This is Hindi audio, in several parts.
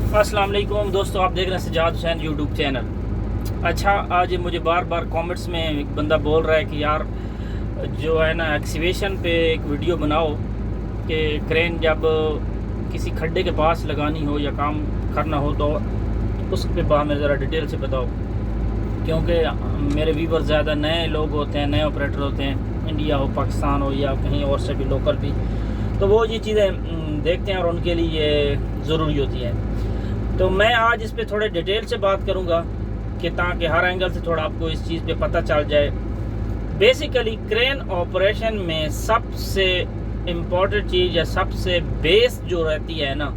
अस्सलाम वालेकुम दोस्तों, आप देख रहे हैं सजाद हुसैन यूट्यूब चैनल। अच्छा, आज मुझे बार बार कमेंट्स में एक बंदा बोल रहा है कि यार जो है ना एक्सीवेशन पे एक वीडियो बनाओ कि क्रेन जब किसी खड्डे के पास लगानी हो या काम करना हो तो उस पे हमें ज़रा डिटेल से बताओ, क्योंकि मेरे व्यूवर ज़्यादा नए लोग होते हैं, नए ऑपरेटर होते हैं, इंडिया हो, पाकिस्तान हो या कहीं और से भी लोकल भी, तो वो ये चीज़ें देखते हैं और उनके लिए ये ज़रूरी होती है। तो मैं आज इस पे थोड़े डिटेल से बात करूंगा कि ताकि हर एंगल से थोड़ा आपको इस चीज़ पे पता चल जाए। बेसिकली क्रेन ऑपरेशन में सबसे इम्पोर्टेंट चीज़ या सबसे बेस जो रहती है ना,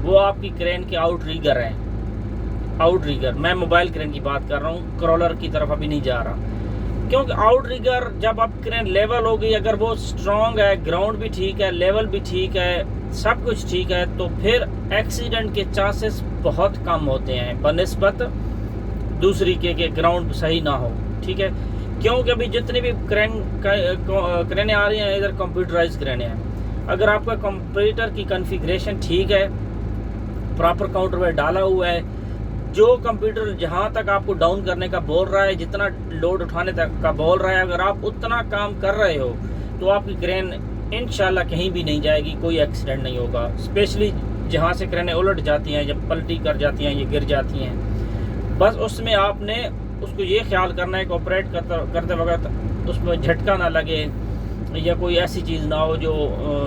वो आपकी क्रेन के आउट रिगर हैं। आउट रिगर, मैं मोबाइल क्रेन की बात कर रहा हूँ, क्रॉलर की तरफ अभी नहीं जा रहा, क्योंकि आउट रिगर जब आप क्रेन लेवल हो गई, अगर वो स्ट्रॉन्ग है, ग्राउंड भी ठीक है, लेवल भी ठीक है, सब कुछ ठीक है, तो फिर एक्सीडेंट के चांसेस बहुत कम होते हैं बनिस्बत दूसरी के ग्राउंड सही ना हो। ठीक है, क्योंकि अभी जितनी भी क्रेनें आ रही हैं इधर कंप्यूटराइज क्रेनें हैं। अगर आपका कंप्यूटर की कॉन्फ़िगरेशन ठीक है, प्रॉपर काउंटर में डाला हुआ है, जो कंप्यूटर जहां तक आपको डाउन करने का बोल रहा है, जितना लोड उठाने तक का बोल रहा है, अगर आप उतना काम कर रहे हो तो आपकी क्रेन इंशाल्लाह कहीं भी नहीं जाएगी, कोई एक्सीडेंट नहीं होगा। स्पेशली जहां से क्रेनें उलट जाती हैं, जब पलटी कर जाती हैं, ये गिर जाती हैं, बस उसमें आपने उसको ये ख्याल करना है कि ऑपरेट करते वक्त उसमें झटका ना लगे या कोई ऐसी चीज़ ना हो जो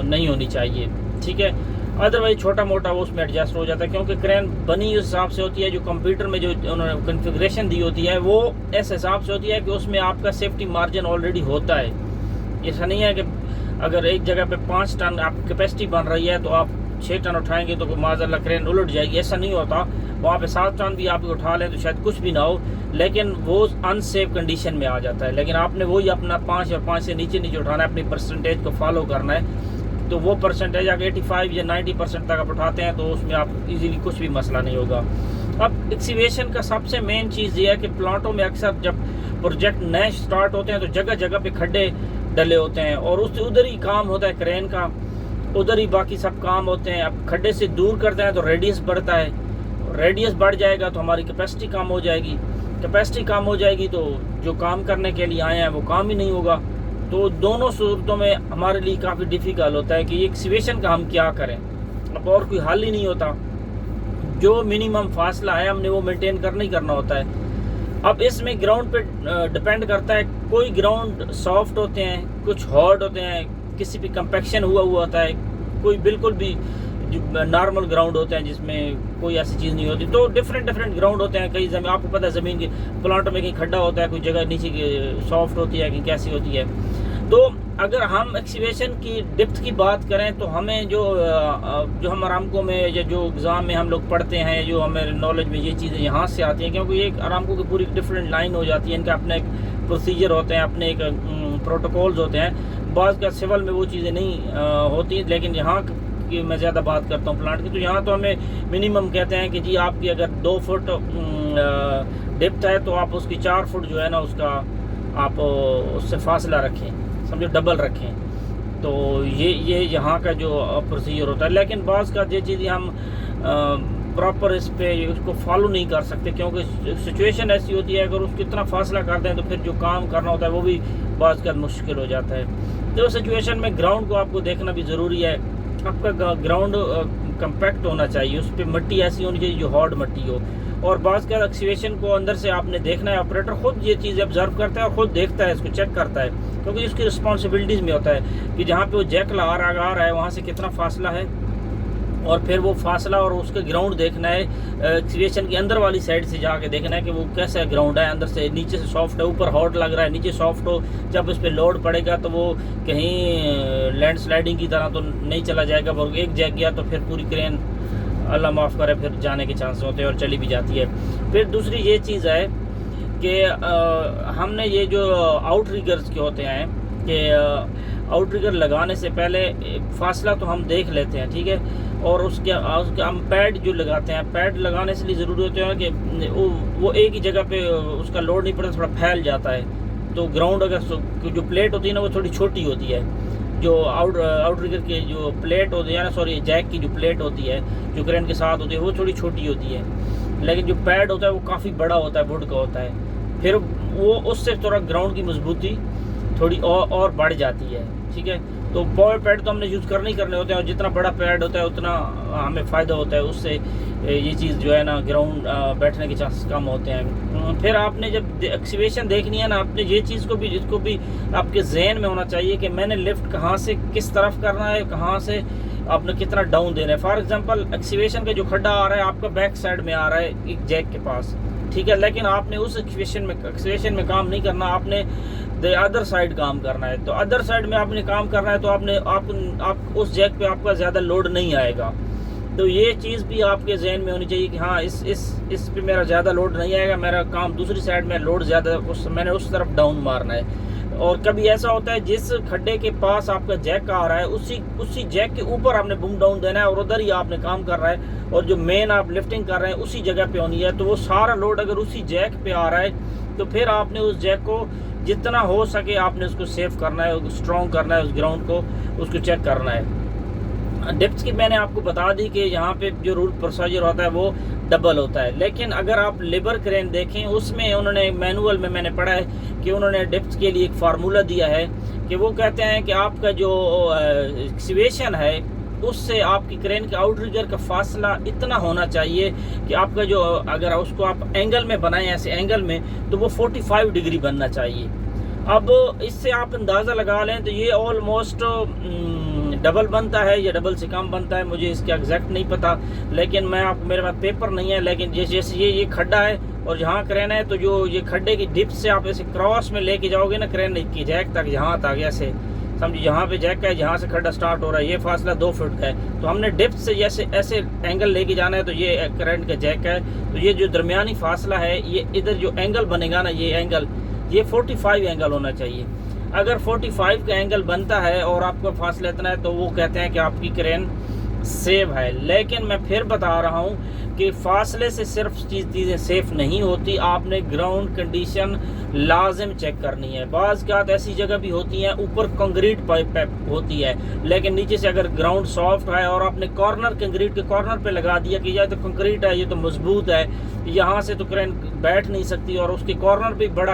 नहीं होनी चाहिए। ठीक है, अदरवाइज छोटा मोटा वो उसमें एडजस्ट हो जाता है, क्योंकि क्रेन बनी उस हिसाब से होती है, जो कंप्यूटर में जो उन्होंने कॉन्फ़िगरेशन दी होती है वो इस हिसाब से होती है कि उसमें आपका सेफ्टी मार्जिन ऑलरेडी होता है। ऐसा नहीं है कि अगर एक जगह पे 5 टन आपकी कैपेसिटी बन रही है तो आप 6 टन उठाएंगे तो माज़अल्लाह क्रेन उलट जाएगी, ऐसा नहीं होता। वहाँ पे 7 टन भी आप उठा लें तो शायद कुछ भी ना हो, लेकिन वो अनसेफ कंडीशन में आ जाता है। लेकिन आपने वही अपना 5 और 5 से नीचे वठाना है, अपनी परसेंटेज को फॉलो करना है, तो वो परसेंटेज अगर 85 या 90% तक आप उठाते हैं तो उसमें आप इजीली कुछ भी मसला नहीं होगा। अब एक्सीवेशन का सबसे मेन चीज़ ये है कि प्लांटों में अक्सर जब प्रोजेक्ट नए स्टार्ट होते हैं तो जगह जगह पे खड्डे डले होते हैं और उस उधर ही काम होता है क्रेन का, उधर ही बाकी सब काम होते हैं। अब खड्डे से दूर करते हैं तो रेडियस बढ़ता है, रेडियस बढ़ जाएगा तो हमारी कैपेसिटी कम हो जाएगी, कैपेसिटी कम हो जाएगी तो जो काम करने के लिए आए हैं वो काम ही नहीं होगा। तो दोनों सूरतों में हमारे लिए काफ़ी डिफ़िकल्ट होता है कि एक्सीवेशन का हम क्या करें। अब और कोई हल ही नहीं होता, जो मिनिमम फासला है हमने वो मेंटेन करना ही करना होता है। अब इसमें ग्राउंड पे डिपेंड करता है, कोई ग्राउंड सॉफ्ट होते हैं, कुछ हार्ड होते हैं, किसी भी कंपैक्शन हुआ होता है, कोई बिल्कुल भी नॉर्मल ग्राउंड होते हैं जिसमें कोई ऐसी चीज़ नहीं होती। तो डिफरेंट ग्राउंड होते हैं। कई ज़मीन आपको पता है, ज़मीन के प्लांट में कहीं खड्डा होता है, कोई जगह नीचे की सॉफ्ट होती है, कहीं कैसी होती है। तो अगर हम एक्सीवेशन की डिप्थ की बात करें तो हमें जो हम आरामको में या जो एग्ज़ाम में हम लोग पढ़ते हैं, जो हमें नॉलेज में ये चीज़ें यहाँ से आती हैं, क्योंकि ये आरामको की पूरी डिफरेंट लाइन हो जाती है, इनका अपने एक प्रोसीजर होते हैं, अपने एक प्रोटोकॉल्स होते हैं। बाज़ का सिविल में वो चीज़ें नहीं होती, लेकिन यहाँ की मैं ज़्यादा बात करता हूँ प्लांट की, तो यहाँ तो हमें मिनिमम कहते हैं कि जी आपकी अगर 2 फुट डिप्थ है तो आप उसकी 4 फुट जो है ना उसका आप उससे फासला रखें, समझो डबल रखें। तो ये यहाँ का जो प्रोसीजर होता है। लेकिन बाज़ का ये चीज़ें हम प्रॉपर इस पे उसको फॉलो नहीं कर सकते, क्योंकि सिचुएशन ऐसी होती है, अगर उसको इतना फासला करते हैं तो फिर जो काम करना होता है वो भी बाज़ का मुश्किल हो जाता है। तो सिचुएशन में ग्राउंड को आपको देखना भी ज़रूरी है। आपका ग्राउंड कंपैक्ट होना चाहिए, उस पर मिट्टी ऐसी होनी चाहिए जो हार्ड मिट्टी हो। और बाज़ का एक्सीवेशन को अंदर से आपने देखना है, ऑपरेटर खुद ये चीज़ ऑब्जर्व करता है और ख़ुद देखता है, इसको चेक करता है, क्योंकि इसकी रिस्पॉन्सिबिलिटीज़ में होता है कि जहाँ पे वो जैक आ रहा है वहाँ से कितना फासला है, और फिर वो फासला और उसका ग्राउंड देखना है। एक्सीवेशन की अंदर वाली साइड से जाके देखना है कि वो कैसा ग्राउंड है, अंदर से नीचे से सॉफ्ट है, ऊपर हार्ड लग रहा है, नीचे सॉफ्ट हो, जब उस पर लोड पड़ेगा तो वो कहीं लैंड स्लाइडिंग की तरह तो नहीं चला जाएगा, और एक जैक गया तो फिर पूरी क्रेन अल्लाह माफ़ करे फिर जाने के चांस होते हैं और चली भी जाती है। फिर दूसरी ये चीज़ है कि हमने ये जो आउट रिगर्स के होते हैं कि आउट रिगर लगाने से पहले फासला तो हम देख लेते हैं, ठीक है, और उसके हम पैड जो लगाते हैं, पैड लगाने से लिए ज़रूरी होते हैं कि वो एक ही जगह पे उसका लोड नहीं पड़ता, थोड़ा फैल जाता है। तो ग्राउंड अगर जो प्लेट होती है ना वो थोड़ी छोटी होती है, जो आउटरिगर की जो प्लेट होती है ना, सॉरी जैक की जो प्लेट होती है जो क्रेन के साथ होती है वो थोड़ी छोटी होती है, लेकिन जो पैड होता है वो काफ़ी बड़ा होता है, वुड का होता है। फिर वो उससे थोड़ा ग्राउंड की मजबूती थोड़ी और बढ़ जाती है। ठीक है, तो पावर पैड तो हमने यूज़ करने ही करने होते हैं, और जितना बड़ा पैड होता है उतना हमें फ़ायदा होता है, उससे ये चीज़ जो है ना ग्राउंड बैठने के चांसेस कम होते हैं। फिर आपने जब एक्सीवेशन देखनी है ना, आपने ये चीज़ को भी जिसको भी आपके जहन में होना चाहिए कि मैंने लिफ्ट कहाँ से किस तरफ करना है, कहाँ से आपने कितना डाउन देना है। फॉर एग्जांपल एक्सीवेशन का जो खड्डा आ रहा है आपका बैक साइड में आ रहा है एक जैक के पास, ठीक है, लेकिन आपने उस एक्सीवेशन में काम नहीं करना, आपने द अदर साइड काम करना है। तो अदर साइड में आपने काम करना है तो आप उस जैक पे आपका ज़्यादा लोड नहीं आएगा। तो ये चीज़ भी आपके जहन में होनी चाहिए कि हाँ इस पे मेरा ज़्यादा लोड नहीं आएगा, मेरा काम दूसरी साइड में लोड ज़्यादा मैंने उस तरफ डाउन मारना है। और कभी ऐसा होता है जिस खड्डे के पास आपका जैक आ रहा है उसी जैक के ऊपर आपने बूम डाउन देना है और उधर ही आपने काम कर रहा है, और जो मेन आप लिफ्टिंग कर रहे हैं उसी जगह पे होनी है। तो वो सारा लोड अगर उसी जैक पे आ रहा है तो फिर आपने उस जैक को जितना हो सके आपने उसको सेव करना है, स्ट्रॉन्ग करना है, उस ग्राउंड को उसको चेक करना है। डिप्स की मैंने आपको बता दी कि यहाँ पे जो रूल प्रोसीजर होता है वो डबल होता है, लेकिन अगर आप लेबर क्रेन देखें उसमें उन्होंने मैनुअल में मैंने पढ़ा है कि उन्होंने डिप्स के लिए एक फार्मूला दिया है कि वो कहते हैं कि आपका जो एक्सीवेशन है उससे आपकी क्रेन के आउटरिगर का फासला इतना होना चाहिए कि आपका जो अगर उसको आप एंगल में बनाएं ऐसे एंगल में तो वो 45 डिग्री बनना चाहिए। अब इससे आप अंदाज़ा लगा लें तो ये ऑलमोस्ट डबल बनता है या डबल से कम बनता है, मुझे इसका एग्जैक्ट नहीं पता, लेकिन मैं आपको मेरे पास पेपर नहीं है, लेकिन जैसे ये खड्डा है और जहाँ क्रेन है तो जो ये खड्डे की डिप से आप ऐसे क्रॉस में लेके जाओगे ना क्रेन की जैक तक, यहाँ तक ऐसे समझिए जहाँ पे जैक है जहाँ से खड्डा स्टार्ट हो रहा है ये फासला 2 फुट का है, तो हमने डिप से जैसे ऐसे एंगल लेके जाना है तो ये करंट का जैक है, तो ये जो दरमियानी फासला है ये इधर जो एंगल बनेगा ना ये एंगल ये 45 एंगल होना चाहिए। अगर 45 का एंगल बनता है और आपका फासला इतना है तो वो कहते हैं कि आपकी क्रेन सेफ है। लेकिन मैं फिर बता रहा हूँ कि फासले से सिर्फ चीज़ें सेफ नहीं होती, आपने ग्राउंड कंडीशन लाजिम चेक करनी है। बाज़ बात ऐसी जगह भी होती हैं ऊपर कंक्रीट पाइप होती है लेकिन नीचे से अगर ग्राउंड सॉफ्ट है और आपने कॉर्नर कंक्रीट के कॉर्नर पे लगा दिया कि यह तो कंक्रीट है, ये तो मजबूत है, यहाँ से तो क्रेन बैठ नहीं सकती, और उसके कॉर्नर पे बड़ा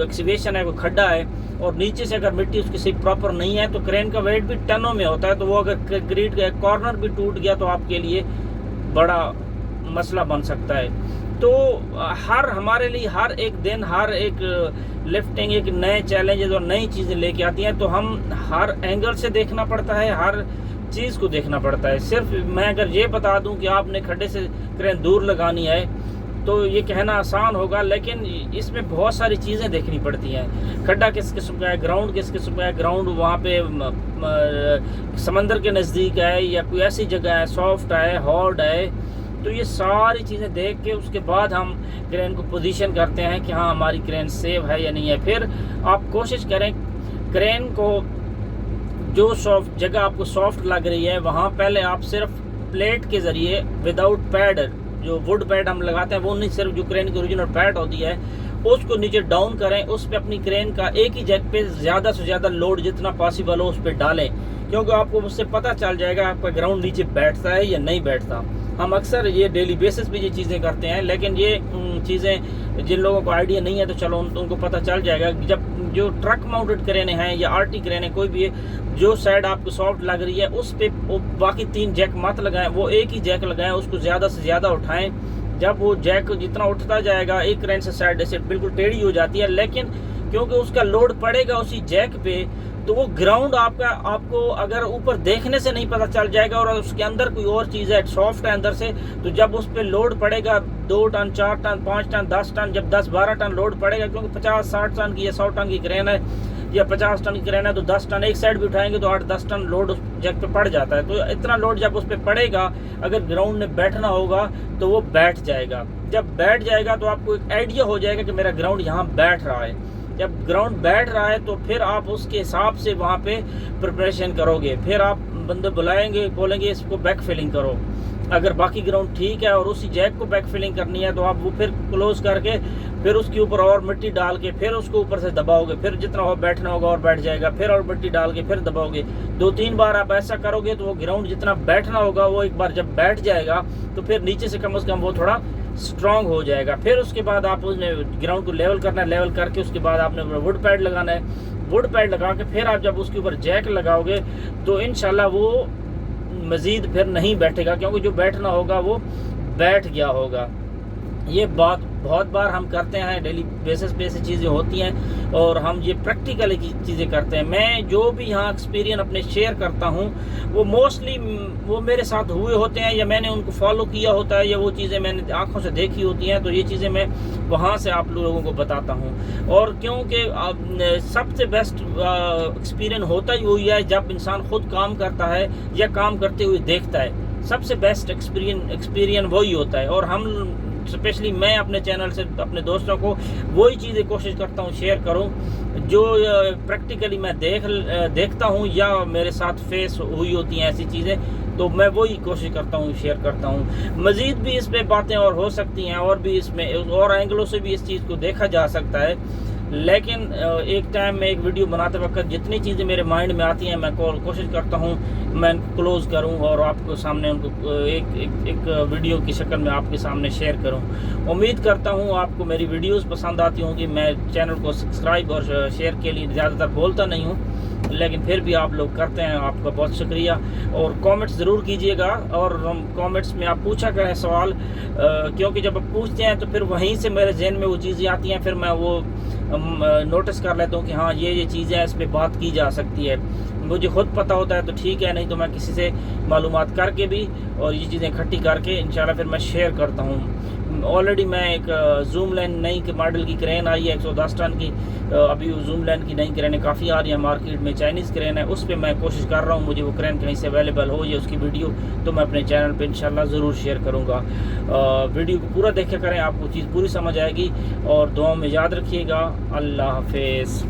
एक्सीवेशन है, वो खड्डा है, और नीचे से अगर मिट्टी उसकी सही प्रॉपर नहीं है तो क्रेन का वेट भी टनों में होता है, तो वो अगर कंक्रीट का कॉर्नर भी टूट गया तो आपके लिए बड़ा मसला बन सकता है। तो हमारे लिए हर एक दिन हर एक लिफ्टिंग एक नए चैलेंजेस और नई चीज़ें लेके आती हैं, तो हम हर एंगल से देखना पड़ता है, हर चीज़ को देखना पड़ता है। सिर्फ मैं अगर ये बता दूं कि आपने खड्डे से क्रेन दूर लगानी है तो ये कहना आसान होगा, लेकिन इसमें बहुत सारी चीज़ें देखनी पड़ती हैं। खड्डा किस किस्म का है, ग्राउंड किस किस्म का है, ग्राउंड वहाँ पे समंदर के नज़दीक है या कोई ऐसी जगह है, सॉफ्ट है, हार्ड है, तो ये सारी चीज़ें देख के उसके बाद हम क्रेन को पोजीशन करते हैं कि हाँ हमारी क्रेन सेफ है या नहीं है। फिर आप कोशिश करें क्रेन को जो सॉफ्ट जगह आपको सॉफ्ट लग रही है वहाँ पहले आप सिर्फ प्लेट के ज़रिए विदाउट पैड, जो वुड पैड हम लगाते हैं वो नहीं, सिर्फ जो क्रेन की ओरिजिनल पैड होती है उसको नीचे डाउन करें, उस पर अपनी क्रेन का एक ही जैक पे ज़्यादा से ज़्यादा लोड जितना पॉसिबल हो उस पर डालें, क्योंकि आपको उससे पता चल जाएगा आपका ग्राउंड नीचे बैठता है या नहीं बैठता। हम अक्सर ये डेली बेसिस पे ये चीज़ें करते हैं, लेकिन ये चीज़ें जिन लोगों को आइडिया नहीं है तो चलो उनको पता चल जाएगा। जब जो ट्रक माउंटेड क्रेनें हैं या आरटी क्रेनें कोई भी है, जो साइड आपको सॉफ्ट लग रही है उस पे बाकी 3 जैक मत लगाएं, वो एक ही जैक लगाएं, उसको ज़्यादा से ज़्यादा उठाएं। जब वो जैक जितना उठता जाएगा एक क्रेन से साइड ऐसे बिल्कुल टेढ़ी हो जाती है, लेकिन क्योंकि उसका लोड पड़ेगा उसी जैक पे तो वो ग्राउंड आपको अगर ऊपर देखने से नहीं पता चल जाएगा और उसके अंदर कोई और चीज़ है सॉफ्ट है अंदर से, तो जब उस पर लोड पड़ेगा 2 टन 4 टन 5 टन 10 टन, जब 10-12 टन लोड पड़ेगा, क्योंकि 50-60 टन की या 100 टन की क्रेन है या 50 टन की क्रेन है तो 10 टन एक साइड भी उठाएंगे तो 8-10 टन लोड उस जगह पे पड़ जाता है। तो इतना लोड जब उस पर पड़ेगा अगर ग्राउंड में बैठना होगा तो वो बैठ जाएगा। जब बैठ जाएगा तो आपको एक आइडिया हो जाएगा कि मेरा ग्राउंड यहाँ बैठ रहा है। जब ग्राउंड बैठ रहा है तो फिर आप उसके हिसाब से वहाँ पे प्रिपरेशन करोगे, फिर आप बंदे बुलाएंगे, बोलेंगे इसको बैक फिलिंग करो, अगर बाकी ग्राउंड ठीक है और उसी जैक को बैक फिलिंग करनी है तो आप वो फिर क्लोज करके फिर उसके ऊपर और मिट्टी डाल के फिर उसको ऊपर से दबाओगे, फिर जितना हो बैठना होगा और बैठ जाएगा, फिर और मिट्टी डाल के फिर दबाओगे। 2-3 बार आप ऐसा करोगे तो वो ग्राउंड जितना बैठना होगा वो एक बार जब बैठ जाएगा तो फिर नीचे से कम वो थोड़ा स्ट्रांग हो जाएगा। फिर उसके बाद आप उसने ग्राउंड को लेवल करना है, लेवल करके उसके बाद आपने वुड पैड लगाना है, वुड पैड लगा के फिर आप जब उसके ऊपर जैक लगाओगे तो इंशाल्लाह वो मज़ीद फिर नहीं बैठेगा, क्योंकि जो बैठना होगा वो बैठ गया होगा। ये बात बहुत बार हम करते हैं, डेली बेसिस पे ऐसी चीज़ें होती हैं और हम ये प्रैक्टिकली चीज़ें करते हैं। मैं जो भी यहाँ एक्सपीरियंस अपने शेयर करता हूँ वो मोस्टली वो मेरे साथ हुए होते हैं या मैंने उनको फॉलो किया होता है या वो चीज़ें मैंने आंखों से देखी होती हैं, तो ये चीज़ें मैं वहाँ से आप लोगों को बताता हूँ। और क्योंकि सबसे बेस्ट एक्सपीरियंस होता ही वही है जब इंसान खुद काम करता है या काम करते हुए देखता है, सबसे बेस्ट एक्सपीरियंस वही होता है। और हम स्पेशली मैं अपने चैनल से अपने दोस्तों को वही चीज़ें कोशिश करता हूँ शेयर करूँ जो प्रैक्टिकली मैं देखता हूँ या मेरे साथ फेस हुई होती हैं ऐसी चीज़ें, तो मैं वही कोशिश करता हूँ शेयर करता हूँ। मज़ीद भी इस पे बातें और हो सकती हैं और भी इसमें और एंगलों से भी इस चीज़ को देखा जा सकता है, लेकिन एक टाइम में एक वीडियो बनाते वक्त जितनी चीज़ें मेरे माइंड में आती हैं मैं कोशिश करता हूँ मैं इनको क्लोज़ करूँ और आपको सामने उनको एक वीडियो की शक्ल में आपके सामने शेयर करूँ। उम्मीद करता हूँ आपको मेरी वीडियोस पसंद आती होंगी। मैं चैनल को सब्सक्राइब और शेयर के लिए ज़्यादातर बोलता नहीं हूँ, लेकिन फिर भी आप लोग करते हैं, आपका बहुत शुक्रिया। और कमेंट्स ज़रूर कीजिएगा और कमेंट्स में आप पूछा करें सवाल, क्योंकि जब आप पूछते हैं तो फिर वहीं से मेरे जहन में वो चीज़ें आती हैं, फिर मैं वो नोटिस कर लेता हूँ कि हाँ ये चीज़ें हैं, इस पर बात की जा सकती है। मुझे खुद पता होता है तो ठीक है, नहीं तो मैं किसी से मालूमात करके भी और ये चीज़ें इकट्ठी करके इंशाल्लाह फिर मैं शेयर करता हूँ। ऑलरेडी मैं एक जूम लाइन नई मॉडल की क्रेन आई है 110 टन की, अभी जूम लाइन की नई क्रेनें काफ़ी आ रही हैं मार्केट में, चाइनीज़ क्रेन है, उस पर मैं कोशिश कर रहा हूँ मुझे वो क्रेन कहीं से अवेलेबल हो या उसकी वीडियो तो मैं अपने चैनल पे इंशाल्लाह ज़रूर शेयर करूँगा। वीडियो को पूरा देखा करें, आपको चीज़ पूरी समझ आएगी और दुआओं में याद रखिएगा। अल्लाह हाफिज़।